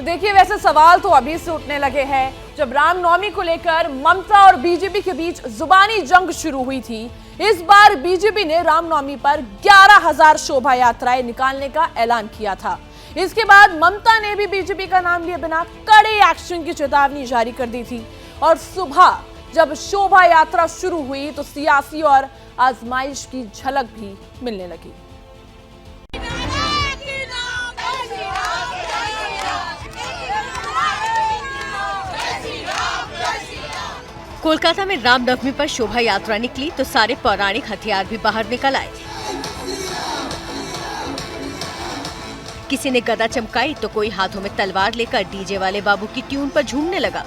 देखिए, वैसे सवाल तो अभी से उठने लगे हैं। जब रामनवमी को लेकर ममता और बीजेपी के बीच जुबानी जंग शुरू हुई थी, इस बार बीजेपी ने रामनवमी पर 11,000 शोभा यात्राएं निकालने का ऐलान किया था। इसके बाद ममता ने भी बीजेपी का नाम लिए बिना कड़े एक्शन की चेतावनी जारी कर दी थी। और सुबह जब शोभा यात्रा शुरू हुई तो सियासी और आजमाइश की झलक भी मिलने लगी। कोलकाता में रामनवमी पर शोभा यात्रा निकली तो सारे पौराणिक हथियार भी बाहर निकल आए। किसी ने गदा चमकाई तो कोई हाथों में तलवार लेकर डीजे वाले बाबू की ट्यून पर झूमने लगा।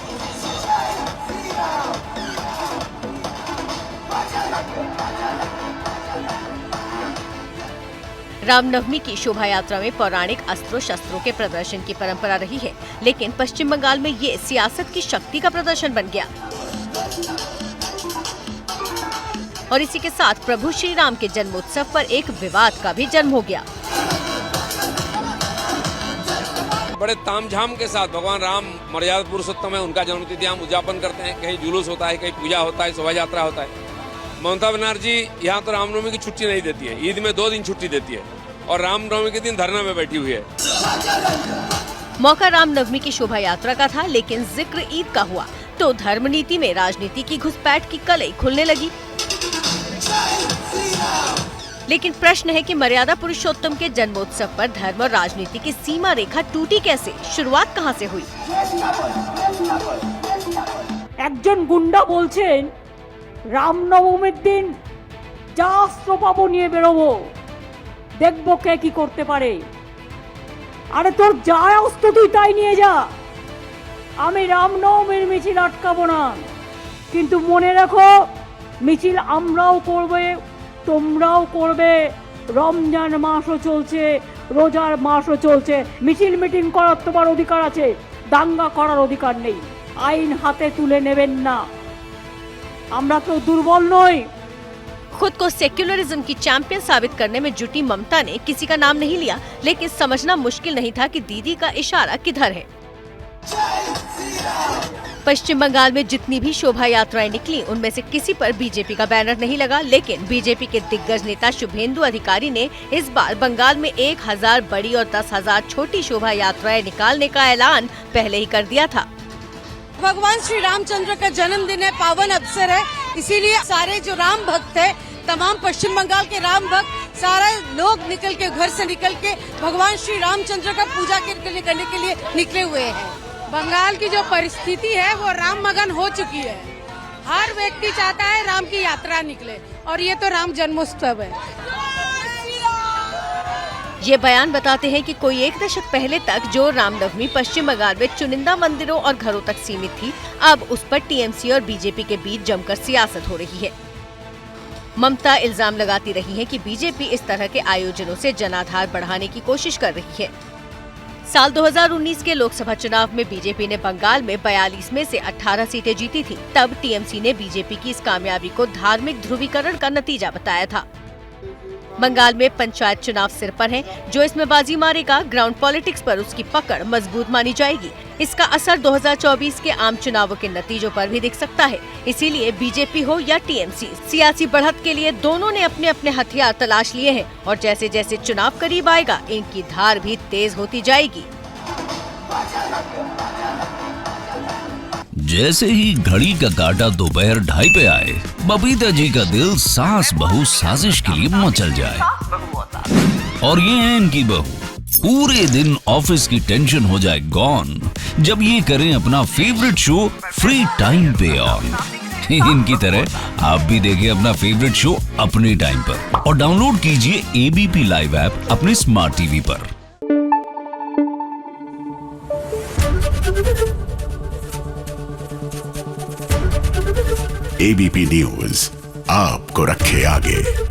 रामनवमी की शोभा यात्रा में पौराणिक अस्त्रों शस्त्रों के प्रदर्शन की परंपरा रही है, लेकिन पश्चिम बंगाल में ये सियासत की शक्ति का प्रदर्शन बन गया। और इसी के साथ प्रभु श्री राम के जन्मोत्सव पर एक विवाद का भी जन्म हो गया। बड़े तामझाम के साथ भगवान राम मर्यादा पुरुषोत्तम है, उनका जन्मतिथि हम उद्यापन करते हैं। कहीं जुलूस होता है, कहीं पूजा होता है, शोभा यात्रा होता है। ममता बनर्जी यहाँ तो रामनवमी की छुट्टी नहीं देती है, ईद में 2 दिन छुट्टी देती है और रामनवमी के दिन धरना में बैठी हुई है। मौका रामनवमी की शोभा यात्रा का था, लेकिन जिक्र ईद का हुआ तो धर्म नीति में राजनीति की घुसपैठ की कलई खुलने लगी। लेकिन प्रश्न है कि मर्यादा पुरुषोत्तम के जन्मोत्सव पर धर्म और राजनीति की सीमा रेखा टूटी कैसे? शुरुआत कहां से हुई? একজন গুন্ডা বলছেন রামনবমীর দিন যা অস্ত্র পাবো নিয়ে বেরোবো, দেখবো কে কি করতে পারে। আরে তোর যা অস্ত্র তুই তাই নিয়ে যা, আমি রামনবমীর মিছিল আটকাবো না। কিন্তু মনে রাখো, মিছিল আমরাও করবে, তোমরাও করবে। রমজান মাসও চলছে, রোজার মাসও চলছে। মিছিল মিটিং করার তোমার অধিকার আছে, দাঙ্গা করার অধিকার নেই। আইন হাতে তুলে নেবেন না, আমরা কেউ দুর্বল নই। खुद को सेक्युलरिज्म की चैंपियन साबित करने में जुटी ममता ने किसी का नाम नहीं लिया, लेकिन समझना मुश्किल नहीं था कि दीदी का इशारा किधर है। पश्चिम बंगाल में जितनी भी शोभा यात्राएं निकली, उनमें से किसी पर बीजेपी का बैनर नहीं लगा, लेकिन बीजेपी के दिग्गज नेता शुभेंदु अधिकारी ने इस बार बंगाल में 1,000 बड़ी और 10,000 छोटी शोभा यात्राएं निकालने का ऐलान पहले ही कर दिया था। भगवान श्री रामचंद्र का जन्मदिन है, पावन अवसर है, इसीलिए सारे जो राम भक्त है, तमाम पश्चिम बंगाल के राम भक्त, सारे लोग निकल के घर से निकल के भगवान श्री रामचंद्र का पूजा करने के लिए निकले हुए हैं। बंगाल की जो परिस्थिति है वो राम मगन हो चुकी है। हर व्यक्ति चाहता है राम की यात्रा निकले, और ये तो राम जन्मोत्सव है। ये बयान बताते हैं कि कोई 1 दशक पहले तक जो रामनवमी पश्चिम बंगाल में चुनिंदा मंदिरों और घरों तक सीमित थी, अब उस पर टीएमसी और बीजेपी के बीच जमकर सियासत हो रही है। ममता इल्जाम लगाती रही है कि बीजेपी इस तरह के आयोजनों से जनाधार बढ़ाने की कोशिश कर रही है। साल 2019 के लोकसभा चुनाव में बीजेपी ने बंगाल में 42 में से 18 सीटें जीती थी। तब टीएमसी ने बीजेपी की इस कामयाबी को धार्मिक ध्रुवीकरण का नतीजा बताया था। बंगाल में पंचायत चुनाव सिर पर है, जो इसमें बाजी मारेगा, ग्राउंड पॉलिटिक्स पर उसकी पकड़ मजबूत मानी जाएगी। इसका असर 2024 के आम चुनावों के नतीजों पर भी दिख सकता है। इसीलिए बीजेपी हो या टीएमसी, सियासी बढ़त के लिए दोनों ने अपने अपने हथियार तलाश लिए हैं, और जैसे जैसे चुनाव करीब आएगा, इनकी धार भी तेज होती जाएगी। जैसे ही घड़ी का काटा दोपहर 2:30 पे आए, बबीता जी का दिल सास बहू साजिश के लिए मचल जाए। और ये है इनकी बहू, पूरे दिन ऑफिस की टेंशन हो जाए गॉन जब ये करें अपना फेवरेट शो फ्री टाइम पे ऑन। इनकी तरह आप भी देखें अपना फेवरेट शो अपने टाइम पर और डाउनलोड कीजिए एबीपी लाइव ऐप अपने स्मार्ट टीवी पर। एबीपी न्यूज आपको रखे आगे।